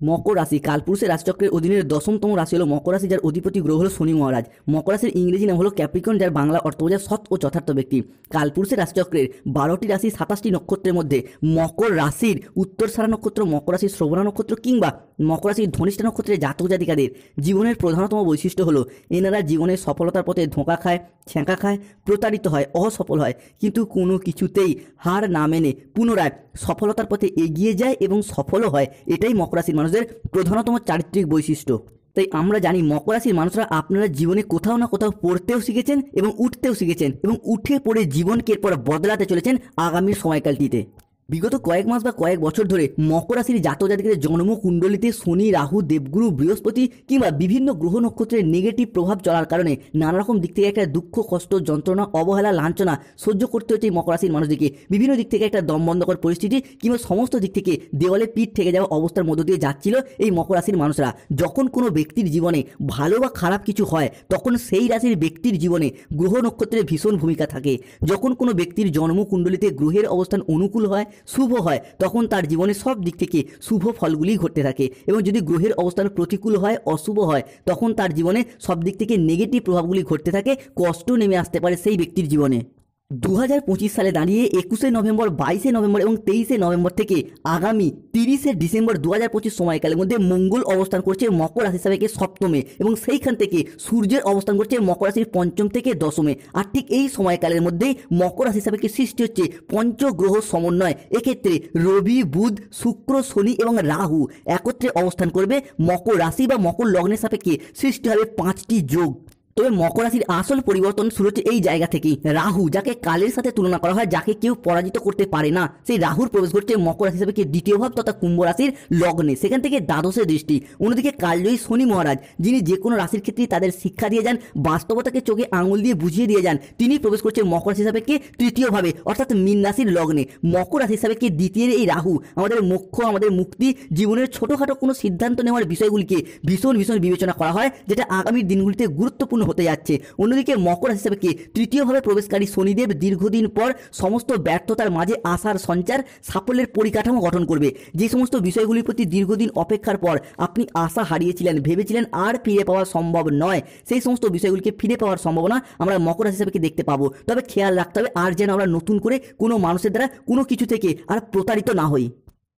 মকর রাশি কালপুরুষের রাশিচক্রের অধীনের 10তম রাশি হলো মকর রাশি, যার অধিপতি গ্রহ হলো শনি মহারাজ। মকর রাশির ইংরেজি নাম হলো ক্যাপ্রিকন, যার বাংলা অর্থ বোঝায় সৎ ও যথার্থ ব্যক্তি। কালপুরুষের রাশিচক্রের 12টি রাশি 27টি নক্ষত্রের মধ্যে মকর রাশির উত্তরসারা নক্ষত্র, মকর রাশির শ্রবণা নক্ষত্র কিংবা মকর রাশির ধনিষ্ঠা নক্ষত্রের জাতক জাতিকাদের জীবনের প্রধানতম বৈশিষ্ট্য হলো এনারা জীবনের সফলতার পথে ধোঁকা খায়, ছ্যাঁকা খায়, প্রতারিত হয়, অসফল হয়, কিন্তু কোনো কিছুতেই হার না মেনে পুনরায় সফলতার পথে এগিয়ে যায় এবং সফলও হয়। এটাই মকর রাশির মানুষদের প্রধানতম চারিত্রিক বৈশিষ্ট্য। তাই আমরা জানি মকর রাশির মানুষরা আপনারা জীবনে কোথাও না কোথাও পড়তেও শিখেছেন এবং উঠতেও শিখেছেন এবং উঠে পড়ে জীবনকে এরপর বদলাতে চলেছেন আগামী সময়কালটিতে। বিগত কয়েক মাস বা কয়েক বছর ধরে মকর রাশির জাতক জাতিকাদের জন্মকুণ্ডলিতে শনি, রাহু, দেবগুরু, বৃহস্পতি কিংবা বিভিন্ন গ্রহ নক্ষত্রের নেগেটিভ প্রভাব চলার কারণে নানা রকম দিক থেকে একটা দুঃখ, কষ্ট, যন্ত্রণা, অবহেলা, লাঞ্ছনা সহ্য করতে হচ্ছে এই মকর রাশির মানুষদেরকে। বিভিন্ন দিক থেকে একটা দমবন্ধকর পরিস্থিতি কিংবা সমস্ত দিক থেকে দেওয়ালে পিঠ থেকে যাওয়া অবস্থার মধ্য দিয়ে যাচ্ছিল এই মকর রাশির মানুষরা। যখন কোনো ব্যক্তির জীবনে ভালো বা খারাপ কিছু হয় তখন সেই রাশির ব্যক্তির জীবনে গ্রহ নক্ষত্রের ভীষণ ভূমিকা থাকে। যখন কোনো ব্যক্তির জন্মকুণ্ডলিতে গ্রহের অবস্থান অনুকূল হয়, শুভ হয়, তখন তার জীবনে সব দিক থেকে শুভ ফলগুলি ঘটতে থাকে। এবং যদি গ্রহের অবস্থান প্রতিকূল হয়, অশুভ হয়, তখন তার জীবনে সব দিক থেকে নেগেটিভ প্রভাবগুলি ঘটতে থাকে, কষ্ট নেমে আসতে পারে সেই ব্যক্তির জীবনে। 2025 সালে দাঁড়িয়ে 21শে নভেম্বর, 22শে নভেম্বর এবং 23শে নভেম্বর থেকে আগামী 30শে ডিসেম্বর 2025 সময়কালের মধ্যে মঙ্গল অবস্থান করছে মকর রাশি সাপেক্ষে সপ্তমে এবং সেইখান থেকে সূর্যের অবস্থান করছে মকর রাশির পঞ্চম থেকে দশমে। আর ঠিক এই সময়কালের মধ্যেই মকর রাশি সাপেক্ষে সৃষ্টি হচ্ছে পঞ্চগ্রহ সমন্বয়। এক্ষেত্রে রবি, বুধ, শুক্র, শনি এবং রাহু একত্রে অবস্থান করবে মকর রাশি বা মকর লগ্নের সাপেক্ষে সৃষ্টি হবে 5টি যোগ। তবে মকর রাশির আসল পরিবর্তন শুরু হচ্ছে এই জায়গা থেকেই। রাহু, যাকে কালের সাথে তুলনা করা হয়, যাকে কেউ পরাজিত করতে পারে না, সেই রাহুর প্রবেশ ঘটছে মকর রাশি হিসেবে দ্বিতীয় ভাব তথা কুম্ভ রাশির লগ্নে, সেখান থেকে দ্বাদশে দৃষ্টি। অন্যদিকে কালজয়ী শনি মহারাজ, যিনি যে কোনো রাশির ক্ষেত্রেই তাদের শিক্ষা দিয়ে যান, বাস্তবতাকে চোখে আঙুল দিয়ে বুঝিয়ে দিয়ে যান, তিনি প্রবেশ করছে মকর রাশি হিসাবে তৃতীয় ভাবে অর্থাৎ মীন রাশির লগ্নে। মকর রাশি হিসাবে দ্বিতীয় এই রাহু আমাদের মোক্ষ, আমাদের মুক্তি, জীবনের ছোটোখাটো কোনো সিদ্ধান্ত নেওয়ার বিষয়গুলিকে ভীষণ ভীষণ বিবেচনা করা হয়, যেটা আগামী দিনগুলিতে গুরুত্বপূর্ণ হতে যাচ্ছে। অন্যদিকে মকর রাশি হিসেবে তৃতীয়ভাবে প্রবেশকারী শনিদেব দীর্ঘদিন পর সমস্ত ব্যর্থতার মাঝে আশার সঞ্চার, সাফল্যের পরিকাঠামো গঠন করবে। যে সমস্ত বিষয়গুলির প্রতি দীর্ঘদিন অপেক্ষার পর আপনি আশা হারিয়েছিলেন, ভেবেছিলেন আর ফিরে পাওয়া সম্ভব নয়, সেই সমস্ত বিষয়গুলিকে ফিরে পাওয়ার সম্ভাবনা আমরা মকর রাশি হিসেবে দেখতে পাবো। তবে খেয়াল রাখতে হবে আর যেন আমরা নতুন করে কোনো মানুষের দ্বারা কোনো কিছু থেকে আর প্রতারিত না হই।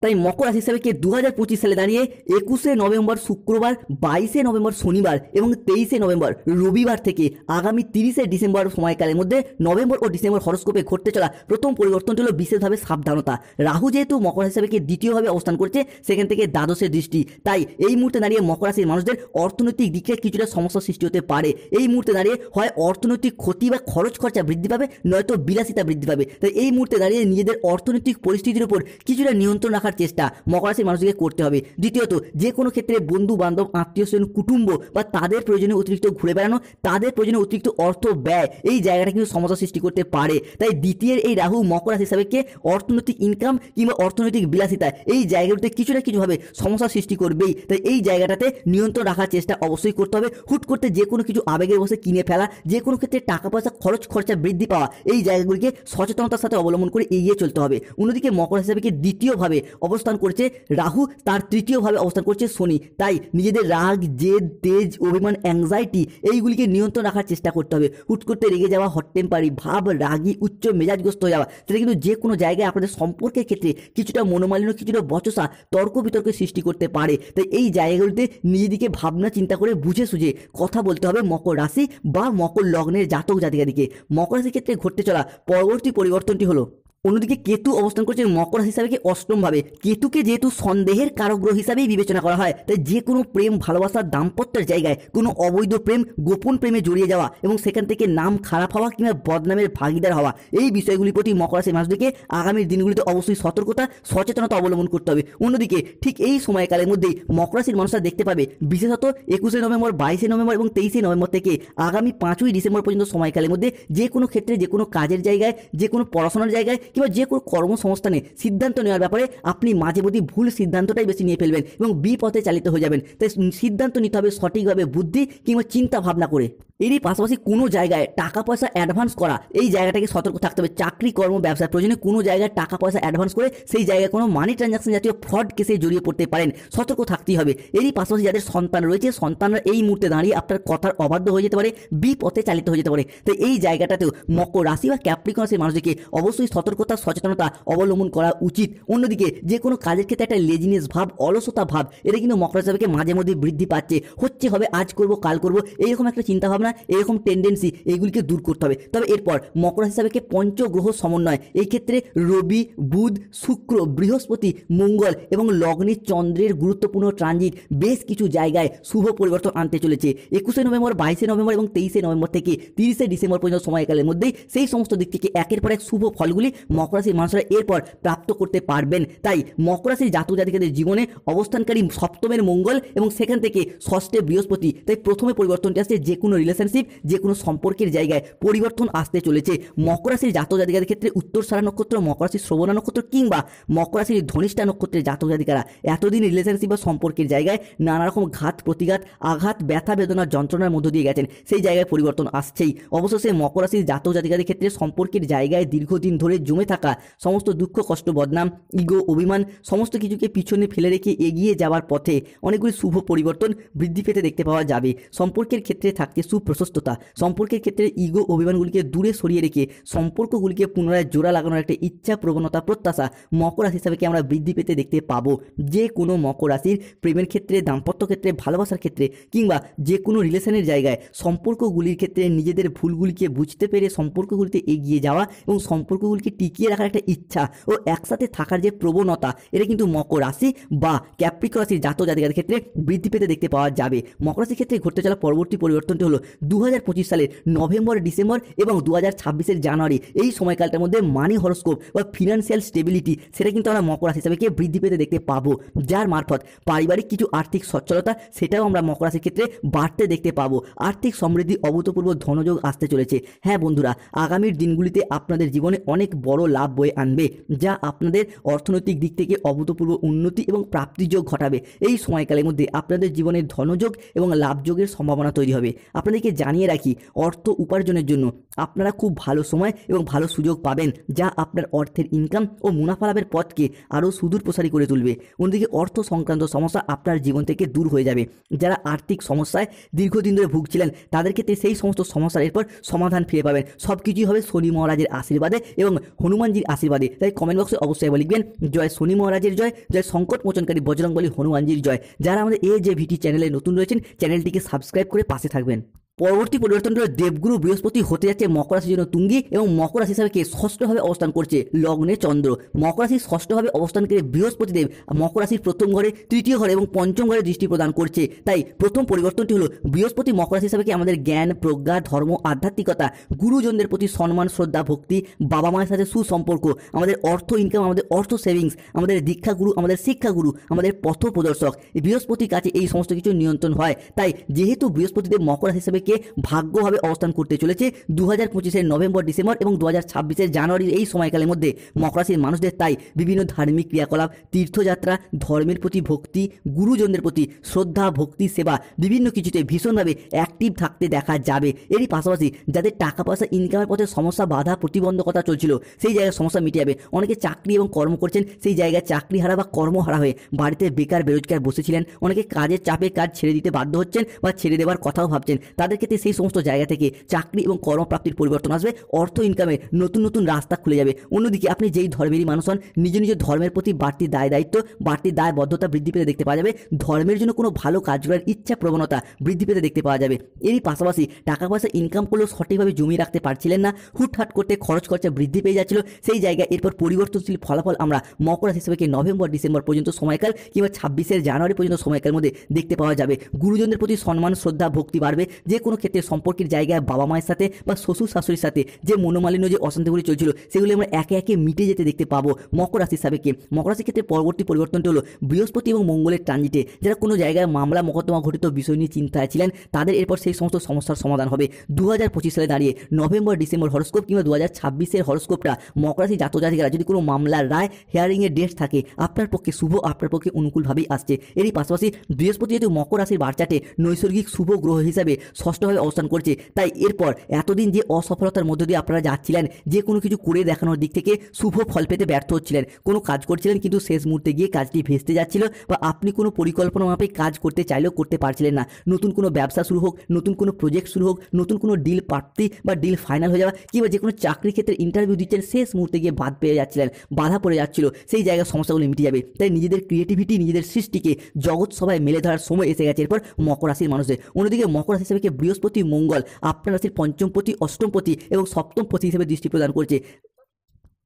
তাই মকর রাশি হিসাবে 2025 সালে দাঁড়িয়ে 21শে নভেম্বর শুক্রবার, 22শে নভেম্বর শনিবার এবং 23শে নভেম্বর রবিবার থেকে আগামী 30শে ডিসেম্বর সময়কালের মধ্যে নভেম্বর ও ডিসেম্বর হরস্কোপে ঘটতে চলা প্রথম পরিবর্তনটি হলো বিশেষভাবে সাবধানতা। রাহু যেহেতু মকর রাশি হিসাবে দ্বিতীয়ভাবে অবস্থান করছে, সেখান থেকে দ্বাদশে দৃষ্টি। তাই এই মুহূর্তে দাঁড়িয়ে মকর রাশির মানুষদের অর্থনৈতিক দিকে কিছুটা সমস্যার সৃষ্টি হতে পারে। এই মুহূর্তে দাঁড়িয়ে হয় অর্থনৈতিক ক্ষতি বা খরচ খরচা বৃদ্ধি পাবে, নয়তো বিলাসিতা বৃদ্ধি পাবে। তাই এই মুহূর্তে দাঁড়িয়ে নিজেদের অর্থনৈতিক পরিস্থিতির উপর কিছুটা নিয়ন্ত্রণ রাখার চেষ্টা মকর রাশির মানুষকে করতে হবে। দ্বিতীয়ত, যে কোনো ক্ষেত্রে বন্ধু বান্ধব, আত্মীয় স্বজন, কুটুম্ব বা তাদের প্রয়োজনে অতিরিক্ত ঘুরে বেড়ানো, তাদের প্রয়োজনে অতিরিক্ত অর্থ ব্যয়, এই জায়গাটা কিন্তু সমস্যা সৃষ্টি করতে পারে। তাই দ্বিতীয় এই রাহু মকর রাশি হিসাবে অর্থনৈতিক ইনকাম কিংবা অর্থনৈতিক বিলাসিতা এই জায়গাগুলোতে কিছু না কিছুভাবে সমস্যা সৃষ্টি করবেই। তাই এই জায়গাটাতে নিয়ন্ত্রণ রাখার চেষ্টা অবশ্যই করতে হবে। হুট করতে যে কোনো কিছু আবেগের বসে কিনে ফেলা, যে কোনো ক্ষেত্রে টাকা পয়সা খরচ খরচা বৃদ্ধি পাওয়া, এই জায়গাগুলিকে সচেতনতার সাথে অবলম্বন করে এগিয়ে চলতে হবে। অন্যদিকে মকর রাশি হিসাবে দ্বিতীয়ভাবে অবস্থান করছে রাহু, তার তৃতীয়ভাবে অবস্থান করছে শনি। তাই নিজেদের রাগ, জেদ, তেজ, অভিমান, অ্যাংজাইটি এইগুলিকে নিয়ন্ত্রণ রাখার চেষ্টা করতে হবে। হুট করতে রেগে যাওয়া, হট টেম্পারি ভাব, রাগী, উচ্চ মেজাজগ্রস্ত হয়ে যাওয়া, সেটা কিন্তু যে কোনো জায়গায় আপনাদের সম্পর্কের ক্ষেত্রে কিছুটা মনোমালিন্য, কিছুটা বচসা, তর্ক বিতর্কের সৃষ্টি করতে পারে। তাই এই জায়গাগুলিতে নিজেদিকে ভাবনা চিন্তা করে বুঝে সুঝে কথা বলতে হবে মকর রাশি বা মকর লগ্নের জাতক জাতিকাদিকে। মকর রাশির ক্ষেত্রে ঘটতে চলা পরবর্তী পরিবর্তনটি হলো, অন্যদিকে কেতু অবস্থান করছে মকর রাশি হিসাবে অষ্টমভাবে। কেতুকে যেহেতু সন্দেহের কারক গ্রহ হিসাবেই বিবেচনা করা হয়, তাই যে কোনো প্রেম, ভালোবাসা, দাম্পত্যের জায়গায় কোনো অবৈধ প্রেম, গোপন প্রেমে জড়িয়ে যাওয়া এবং সেখান থেকে নাম খারাপ হওয়া কিংবা বদনামের ভাগিদার হওয়া, এই বিষয়গুলির প্রতি মকর রাশির মানুষদেরকে আগামী দিনগুলিতে অবশ্যই সতর্কতা, সচেতনতা অবলম্বন করতে হবে। অন্যদিকে ঠিক এই সময়কালের মধ্যেই মকর রাশির মানুষরা দেখতে পাবে, বিশেষত 21শে নভেম্বর, 22শে নভেম্বর এবং 23শে নভেম্বর থেকে আগামী 5ই ডিসেম্বর পর্যন্ত সময়কালের মধ্যে যে কোনো ক্ষেত্রে, যে কোনো কাজের জায়গায়, যে কোনো পড়াশোনার জায়গায় কিংবা যে কোনো কর্মসংস্থানে সিদ্ধান্ত নেওয়ার ব্যাপারে আপনি মাঝে মধ্যে ভুল সিদ্ধান্তটাই বেশি নিয়ে ফেলবেন এবং বিপথে চালিত হয়ে যাবেন। তাই সিদ্ধান্ত নিতে হবে সঠিকভাবে বুদ্ধি কিংবা চিন্তা ভাবনা করে। এরই পাশাপাশি কোনো জায়গায় টাকা পয়সা অ্যাডভান্স করা, এই জায়গাটাকে সতর্ক থাকতে হবে। চাকরি কর্ম ব্যবসার প্রয়োজনে কোনো জায়গায় টাকা পয়সা অ্যাডভান্স করে সেই জায়গায় কোনো মানি ট্রানজাকশন জাতীয় ফ্রড কেসে জড়িয়ে পড়তে পারেন, সতর্ক থাকতেই হবে। এরই পাশাপাশি যাদের সন্তান রয়েছে, সন্তানরা এই মুহূর্তে দাঁড়িয়ে আপনার কথার অবাধ্য হয়ে যেতে পারে, বিপথে চালিত হয়ে যেতে পারে। তো এই জায়গাটাতেও মকর রাশি বা ক্যাপ্রিকন রাশির মানুষদেরকে অবশ্যই সতর্কতা সচেতনতা অবলম্বন করা উচিত। অন্যদিকে যে কোনো কাজের ক্ষেত্রে একটা লেজিনেস ভাব, অলসতা ভাব, এটা কিন্তু মকর রাশি থেকে মাঝে মধ্যে বৃদ্ধি পাচ্ছে। হচ্ছে হবে, আজ করব কাল করব, এইরকম একটা চিন্তাভাবনা, এরকম টেন্ডেন্সি, এইগুলিকে দূর করতে হবে। তবে এরপর মকর রাশি হিসাবে পঞ্চগ্রহ সমন্বয়, এই ক্ষেত্রে রবি, বুধ, শুক্র, বৃহস্পতি, মঙ্গল এবং লগ্নে চন্দ্রের গুরুত্বপূর্ণ ট্রানজিট বেশ কিছু জায়গায় শুভ পরিবর্তন আনতে চলেছে। 21শে নভেম্বর, 22শে নভেম্বর এবং 23শে নভেম্বর থেকে 30শে ডিসেম্বর পর্যন্ত সময়কালের মধ্যেই সেই সমস্ত দিক থেকে একের পর এক শুভ ফলগুলি মকর রাশির মানুষরা এরপর প্রাপ্ত করতে পারবেন। তাই মকর রাশির জাতক জাতিকাদের জীবনে অবস্থানকারী সপ্তমের মঙ্গল এবং সেখান থেকে ষষ্ঠে বৃহস্পতি, তাই প্রথমে পরিবর্তনটি আসছে যে কোনো রিলেশনশিপ, যে কোনো সম্পর্কের জায়গায় পরিবর্তন আসতে চলেছে। মকর রাশির জাতক জাতিকাদের ক্ষেত্রে উত্তরসারা নক্ষত্র, মকর রাশির শ্রবণা নক্ষত্র কিংবা মকর রাশির ধনিষ্ঠা নক্ষত্রের জাতক জাতিকারা এতদিন রিলেশনশিপ বা সম্পর্কের জায়গায় নানা রকম ঘাত প্রতিঘাত, আঘাত, ব্যথা বেদনার যন্ত্রণার মধ্য দিয়ে গেছেন, সেই জায়গায় পরিবর্তন আসছেই। অবশেষে মকর রাশির জাতক জাতিকাদের ক্ষেত্রে সম্পর্কের জায়গায় দীর্ঘদিন ধরে জমে থাকা সমস্ত দুঃখ, কষ্ট, বদনাম, ইগো, অভিমান সমস্ত কিছুকে পিছনে ফেলে রেখে এগিয়ে যাওয়ার পথে অনেকগুলি শুভ পরিবর্তন বৃদ্ধি পেতে দেখতে পাওয়া যাবে। সম্পর্কের ক্ষেত্রে থাকছে সুপ্রশস্ততা, সম্পর্কের ক্ষেত্রে ইগো, অভিমানগুলিকে দূরে সরিয়ে রেখে সম্পর্কগুলিকে পুনরায় জোড়া লাগানোর একটা ইচ্ছা, প্রবণতা, প্রত্যাশা মকর রাশি হিসাবে আমরা বৃদ্ধি পেতে দেখতে পাবো। যে কোনো মকর রাশির প্রেমের ক্ষেত্রে, দাম্পত্য ক্ষেত্রে, ভালোবাসার ক্ষেত্রে কিংবা যে কোনো রিলেশনের জায়গায় সম্পর্কগুলির ক্ষেত্রে নিজেদের ভুলগুলিকে বুঝতে পেরে সম্পর্কগুলিতে এগিয়ে যাওয়া এবং সম্পর্কগুলিকে টিকিয়ে রাখার একটা ইচ্ছা ও একসাথে থাকার যে প্রবণতা, এটা কিন্তু মকর রাশি বা ক্যাপ্রিকন রাশির জাতক জাতিকাদের ক্ষেত্রে বৃদ্ধি পেতে দেখতে পাওয়া যাবে। মকর রাশির ক্ষেত্রে ঘটতে চলা পরবর্তী পরিবর্তনটি হলো 2025 সালের নভেম্বর, ডিসেম্বর এবং 2026 জানুয়ারি, এই সময়কালটার মধ্যে মানি হরোস্কোপ বা ফিনান্সিয়াল স্টেবিলিটি, সেটা কিন্তু আমরা মকর রাশি হিসাবে বৃদ্ধি পেতে দেখতে পাবো, যার মারফত পারিবারিক কিছু আর্থিক সচ্ছলতা সেটাও আমরা মকর রাশির ক্ষেত্রে বাড়তে দেখতে পাবো। আর্থিক সমৃদ্ধি, অভূতপূর্ব ধনযোগ আসতে চলেছে। হ্যাঁ বন্ধুরা, আগামীর দিনগুলিতে আপনাদের জীবনে অনেক বড় লাভ বয়ে আনবে, যা আপনাদের অর্থনৈতিক দিক থেকে অভূতপূর্ব উন্নতি এবং প্রাপ্তিযোগ ঘটাবে। এই সময়কালের মধ্যে আপনাদের জীবনে ধনযোগ এবং লাভযোগের সম্ভাবনা তৈরি হবে। আপনাদেরকে জানিয়ে রাখি, অর্থ উপার্জনের জন্য আপনারা খুব ভালো সময় এবং ভালো সুযোগ পাবেন, যা আপনার অর্থের ইনকাম ও মুনাফা লাভের পথকে আরও সুদূর প্রসারী করে তুলবে। অন্যদিকে অর্থ সংক্রান্ত সমস্যা আপনার জীবন থেকে দূর হয়ে যাবে। যারা আর্থিক সমস্যায় দীর্ঘদিন ধরে ভুগছিলেন, তাদের ক্ষেত্রে সেই সমস্ত সমস্যার এরপর সমাধান ফিরে পাবেন। সব কিছুই হবে শনি মহারাজের আশীর্বাদে এবং হনুমানজির আশীর্বাদে। তাই কমেন্ট বক্সে অবশ্যই লিখবেন জয় শনি মহারাজের জয়, জয় সংকট মোচনকারী বজরংবলী হনুমানজির জয়। যারা আমাদের AJVT চ্যানেলে নতুন রয়েছেন, চ্যানেলটিকে সাবস্ক্রাইব করে পাশে থাকবেন। পরবর্তী পরিবর্তনটা দেবগুরু বৃহস্পতি হতে যাচ্ছে মকর রাশির জন্য তুঙ্গি এবং মকর রাশি হিসাবে ষষ্ঠভাবে অবস্থান করছে লগ্নে চন্দ্র। মকর রাশির ষষ্ঠভাবে অবস্থান করে বৃহস্পতিদেব মকর রাশির প্রথম ঘরে, তৃতীয় ঘরে এবং পঞ্চম ঘরে দৃষ্টি প্রদান করছে। তাই প্রথম পরিবর্তনটি হলো বৃহস্পতি মকর রাশি হিসাবে আমাদের জ্ঞান, প্রজ্ঞা, ধর্ম, আধ্যাত্মিকতা, গুরুজনদের প্রতি সম্মান, শ্রদ্ধা, ভক্তি, বাবা মায়ের সাথে সুসম্পর্ক, আমাদের অর্থ ইনকাম, আমাদের অর্থ সেভিংস, আমাদের দীক্ষাগুরু, আমাদের শিক্ষাগুরু, আমাদের পথ প্রদর্শক, বৃহস্পতির কাছে এই সমস্ত কিছু নিয়ন্ত্রণ হয়। তাই যেহেতু বৃহস্পতিদেব মকর রাশি হিসাবে ভাগ্যভাবে অবস্থান করতে চলেছে 2025 নভেম্বর, ডিসেম্বর এবং 2026 জানুয়ারির এই সময়কালের মধ্যে মকর রাশির মানুষদের তাই বিভিন্ন ধার্মিক ক্রিয়াকলাপ, তীর্থযাত্রা, ধর্মের প্রতি ভক্তি, গুরুজনদের প্রতি শ্রদ্ধা, ভক্তি, সেবা, বিভিন্ন কিছুতে ভীষণভাবে অ্যাক্টিভ থাকতে দেখা যাবে। এরই পাশাপাশি যাদের টাকা পয়সা ইনকামের পথে সমস্যা, বাধা, প্রতিবন্ধকতা চলছিল, সেই জায়গায় সমস্যা মিটে যাবে। অনেকে চাকরি এবং কর্ম করছেন, সেই জায়গায় চাকরি হারা বা কর্মহারা হয়ে বাড়িতে বেকার বেরোজগার বসেছিলেন, অনেকে কাজের চাপে কাজ ছেড়ে দিতে বাধ্য হচ্ছেন বা ছেড়ে দেওয়ার কথাও ভাবছেন, তাদের ক্ষেত্রে সেই সমস্ত জায়গা থেকে চাকরি এবং কর্মপ্রাপ্তির পরিবর্তন আসবে, অর্থ ইনকামের নতুন নতুন রাস্তা খুলে যাবে। অন্যদিকে আপনি যেই ধর্মেরই মানুষ হন, নিজ নিজ ধর্মের প্রতি বাড়তি দায় দায়িত্ব, বাড়তি দায়বদ্ধতা বৃদ্ধি পেতে দেখতে পাওয়া যাবে। ধর্মের জন্য কোনো ভালো কাজ করার ইচ্ছা, প্রবণতা বৃদ্ধি পেতে দেখতে পাওয়া যাবে। এরই পাশাপাশি টাকা পয়সা ইনকাম করলেও সঠিকভাবে জমিয়ে রাখতে পারছিলেন না, হুটহাট করতে খরচ খরচা বৃদ্ধি পেয়ে যাচ্ছিল, সেই জায়গায় এরপর পরিবর্তনশীল ফলাফল আমরা মকর রাশি হিসেবে নভেম্বর, ডিসেম্বর পর্যন্ত সময়কাল কিংবা 26 জানুয়ারি পর্যন্ত সময়কালের মধ্যে দেখতে পাওয়া যাবে। গুরুজনদের প্রতি সম্মান, শ্রদ্ধা, ভক্তি বাড়বে। যে কোনো ক্ষেত্রে সম্পর্কের জায়গায় বাবা মায়ের সাথে বা শ্বশুর শাশুড়ির সাথে যে মনোমালিন্য, যে অশান্তিগুলি চলছিল, সেগুলি আমরা একে একে মিটে যেতে দেখতে পাবো মকর রাশি হিসাবে। মকর রাশির ক্ষেত্রে পরবর্তী পরিবর্তনটি হলো বৃহস্পতি এবং মঙ্গলের ট্রানজিটে। যারা কোনো জায়গায় মামলা মোকদ্দমা ঘটিত বিষয় নিয়ে চিন্তায় ছিলেন, তাদের এরপর সেই সমস্ত সমস্যার সমাধান হবে। 2025 সালে দাঁড়িয়ে নভেম্বর, ডিসেম্বর হরস্কোপ কিংবা 2026 হরস্কোপটা মকর রাশি জাতক জাতিকারা যদি কোনো মামলার রায়, হিয়ারিংয়ের ডেট থাকে, আপনার পক্ষে শুভ, আপনার পক্ষে অনুকূলভাবেই আসছে। এরই পাশাপাশি বৃহস্পতি যেহেতু মকর রাশির বারচাটে নৈসর্গিক শুভ গ্রহ হিসাবে ষষ্ঠ ষষ্ঠভাবে অবস্থান করছে। তাই এরপর এতদিন যে অসফলতার মধ্য দিয়ে আপনারা যাচ্ছিলেন, যে কোনো কিছু করে দেখানোর দিক থেকে শুভ ফল পেতে ব্যর্থ হচ্ছিলেন, কোনো কাজ করছিলেন কিন্তু শেষ মুহূর্তে গিয়ে কাজটি ভেস্তে যাচ্ছিল, বা আপনি কোনো পরিকল্পনা মাফিক কাজ করতে চাইলেও করতে পারছিলেন না। নতুন কোনো ব্যবসা শুরু হোক, নতুন কোনো প্রজেক্ট শুরু হোক, নতুন কোনো ডিল প্রাপ্তি বা ডিল ফাইনাল হয়ে যাওয়া, কিংবা যে কোনো চাকরির ক্ষেত্রে ইন্টারভিউ দিচ্ছেন, শেষ মুহূর্তে গিয়ে বাদ পেয়ে যাচ্ছিলেন, বাধা পড়ে যাচ্ছিল, সেই জায়গার সমস্যাগুলো মিটে যাবে। তাই নিজেদের ক্রিয়েটিভিটি, নিজেদের সৃষ্টিকে জগৎ সভায় মেলে ধরার সময় এসে গেছে এরপর মকর রাশির মানুষদের। অন্যদিকে মকর রাশি হিসেবে বৃহস্পতি, মঙ্গল আপনার রাশির পঞ্চমপতি, অষ্টমপতি এবং সপ্তমপতি হিসেবে দৃষ্টি প্রদান করছে।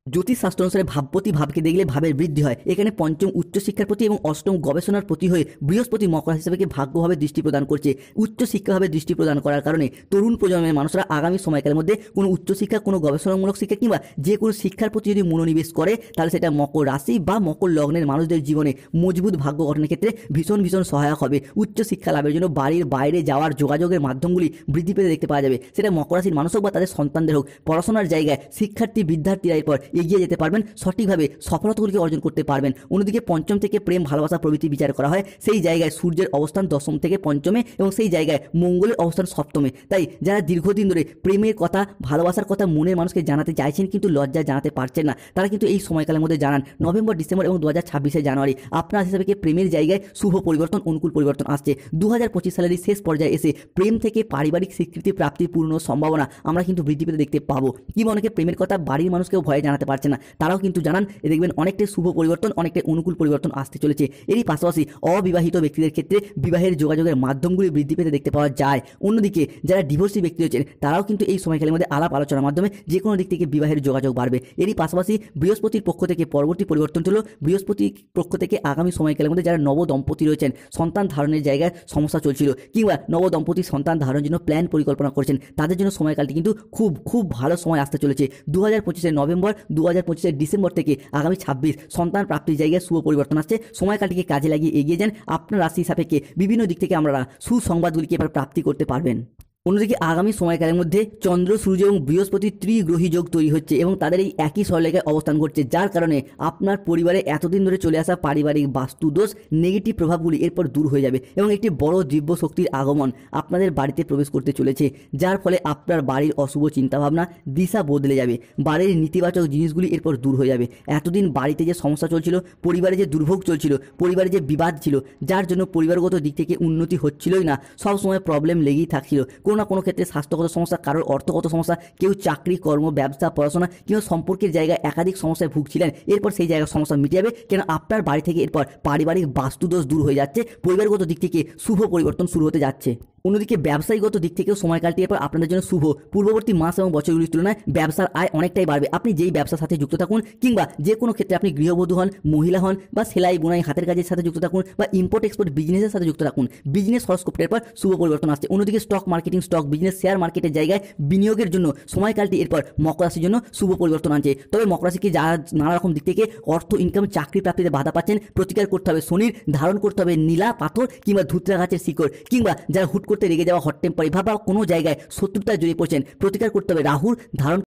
জ্যোতিষশাস্ত্র অনুসারে ভাবপতি ভাবকে দেখলে ভাবের বৃদ্ধি হয়। এখানে পঞ্চম উচ্চশিক্ষার প্রতি এবং অষ্টম গবেষণার প্রতি হয়ে বৃহস্পতি মকর রাশি হিসেবে ভাগ্যভাবে দৃষ্টি প্রদান করছে। উচ্চশিক্ষাভাবে দৃষ্টি প্রদান করার কারণে তরুণ প্রজন্মের মানুষরা আগামী সময়কালের মধ্যে কোনো উচ্চশিক্ষা, কোনো গবেষণামূলক শিক্ষা কিংবা যে কোনো শিক্ষার প্রতি যদি মনোনিবেশ করে, তাহলে সেটা মকর রাশি বা মকর লগ্নের মানুষদের জীবনে মজবুত ভাগ্য গঠনের ক্ষেত্রে ভীষণ ভীষণ সহায়ক হবে। উচ্চশিক্ষা লাভের জন্য বাড়ির বাইরে যাওয়ার যোগাযোগের মাধ্যমগুলি বৃদ্ধি পেতে দেখতে পাওয়া যাবে। সেটা মকর রাশির মানুষ হোক বা তাদের সন্তানদের হোক। পড়াশোনার জায়গায় বিদ্যার্থীরা এরপর এগিয়ে যেতে পারবেন, সঠিকভাবে সফলতাগুলিকে অর্জন করতে পারবেন। অন্যদিকে পঞ্চম থেকে প্রেম, ভালোবাসা প্রভৃতি বিচার করা হয়। সেই জায়গায় সূর্যের অবস্থান দশম থেকে পঞ্চমে এবং সেই জায়গায় মঙ্গলের অবস্থান সপ্তমে। তাই যারা দীর্ঘদিন ধরে প্রেমের কথা, ভালোবাসার কথা মনের মানুষকে জানাতে চাইছেন কিন্তু লজ্জায় জানাতে পারছেন না, তারা কিন্তু এই সময়কালের মধ্যে জানান। নভেম্বর, ডিসেম্বর এবং 2026 জানুয়ারি আপনার হিসাবে প্রেমের জায়গায় শুভ পরিবর্তন, অনুকূল পরিবর্তন আসছে। 2025 সালের এই শেষ পর্যায়ে এসে প্রেম থেকে পারিবারিক স্বীকৃতি প্রাপ্তির পূর্ণ সম্ভাবনা আমরা কিন্তু বৃদ্ধি পেতে দেখতে পাবো। কিংবা অনেকে প্রেমের কথা বাড়ির মানুষকেও ভয়ে জানাতে পারছে না, তারাও কিন্তু জানান। দেখবেন অনেকটাই শুভ পরিবর্তন, অনেকটাই অনুকূল পরিবর্তন আসতে চলেছে। এরই পাশাপাশি অবিবাহিত ব্যক্তিদের ক্ষেত্রে বিবাহের যোগাযোগের মাধ্যমগুলি বৃদ্ধি পেতে দেখতে পাওয়া যায়। অন্যদিকে যারা ডিভোর্সি ব্যক্তি রয়েছেন, তারাও কিন্তু এই সময়কালের মধ্যে আলাপ আলোচনার মাধ্যমে যে কোনো দিক থেকে বিবাহের যোগাযোগ বাড়বে। এরই পাশাপাশি বৃহস্পতির পক্ষ থেকে পরবর্তী পরিবর্তন হলো, বৃহস্পতির পক্ষ থেকে আগামী সময়কালের মধ্যে যারা নবদম্পতি রয়েছেন, সন্তান ধারণের জায়গায় সমস্যা চলছিল কিংবা নবদম্পতি সন্তান ধারণের জন্য প্ল্যান পরিকল্পনা করছেন, তাদের জন্য সময়কালটি কিন্তু খুব খুব ভালো সময় আসতে চলেছে। 2025 নভেম্বর, 2025 ডিসেম্বর থেকে আগামী 26 সন্তান প্রাপ্তির জায়গায় শুভ পরিবর্তন আসছে। সময়কালটিকে কাজে লাগিয়ে এগিয়ে যান। আপনার রাশি সাপেক্ষে বিভিন্ন দিক থেকে আমরা সুসংবাদগুলিকে এবার প্রাপ্তি করতে পারবেন। অন্যদিকে আগামী সময়কালের মধ্যে চন্দ্র, সূর্য এবং বৃহস্পতির ত্রিগ্রহী যোগ তৈরি হচ্ছে এবং তাদের এই একই সরলরেখায় অবস্থান করছে, যার কারণে আপনার পরিবারে এতদিন ধরে চলে আসা পারিবারিক বাস্তুদোষ, নেগেটিভ প্রভাবগুলি এরপর দূর হয়ে যাবে এবং একটি বড় দিব্য শক্তির আগমন আপনাদের বাড়িতে প্রবেশ করতে চলেছে, যার ফলে আপনার বাড়ির অশুভ চিন্তাভাবনা দিশা বদলে যাবে। বাড়ির নেতিবাচক জিনিসগুলি এরপর দূর হয়ে যাবে। এতদিন বাড়িতে যে সমস্যা চলছিল, পরিবারে যে দুর্ভোগ চলছিল, পরিবারে যে বিবাদ ছিল, যার জন্য পরিবারগত দিক থেকে উন্নতি হচ্ছিলই না, সবসময় প্রবলেম লেগেই থাকছিল। কোনো না কোনো ক্ষেত্রে স্বাস্থ্যগত সমস্যা, কারোর অর্থগত সমস্যা, কেউ চাকরি, কর্ম, ব্যবসা, পড়াশোনা কিংবা সম্পর্কের জায়গায় একাধিক সমস্যায় ভুগছিলেন, এরপর সেই জায়গার সমস্যা মিটে যাবে। কেন আপনার বাড়ি থেকে এরপর পারিবারিক বাস্তুদোষ দূর হয়ে যাচ্ছে, পরিবারগত দিক থেকে শুভ পরিবর্তন শুরু হতে যাচ্ছে। অন্যদিকে ব্যবসায়িকগত দিক থেকেও সময়কালটি এরপর আপনাদের জন্য শুভ। পূর্ববর্তী মাস এবং বছরগুলির তুলনায় ব্যবসার আয় অনেকটাই বাড়বে। আপনি যেই ব্যবসার সাথে যুক্ত থাকুন কিংবা যে কোনো ক্ষেত্রে আপনি গৃহবধূ হন, মহিলা হন বা সেলাই বুনাই হাতের কাজের সাথে যুক্ত থাকুন বা ইম্পোর্ট এক্সপোর্ট বিজনেসের সাথে যুক্ত থাকুন, বিজনেস হরস্কোপের এরপর শুভ পরিবর্তন আসছে। অন্যদিকে stock marketing, stock business, share মার্কেটের জায়গায় বিনিয়োগের জন্য সময়কালটি এরপর মকর রাশির জন্য শুভ পরিবর্তন আনছে। তবে মকর রাশিকে যারা নানা রকম দিক থেকে অর্থ, ইনকাম, চাকরি প্রাপ্তিতে বাধা পাচ্ছেন, প্রতিকার করতে হবে শনির, ধারণ করতে হবে নীলা পাথর কিংবা ধুতরা গাছের শিকড়, কিংবা যারা হুট করতে রেগে যাওয়া, হট টেম্পারি ভাব বা কোনো জায়গায় শত্রুতায় জড়িয়ে পড়ছেন, প্রতিকার করতে হবে রাহুর, ধারণ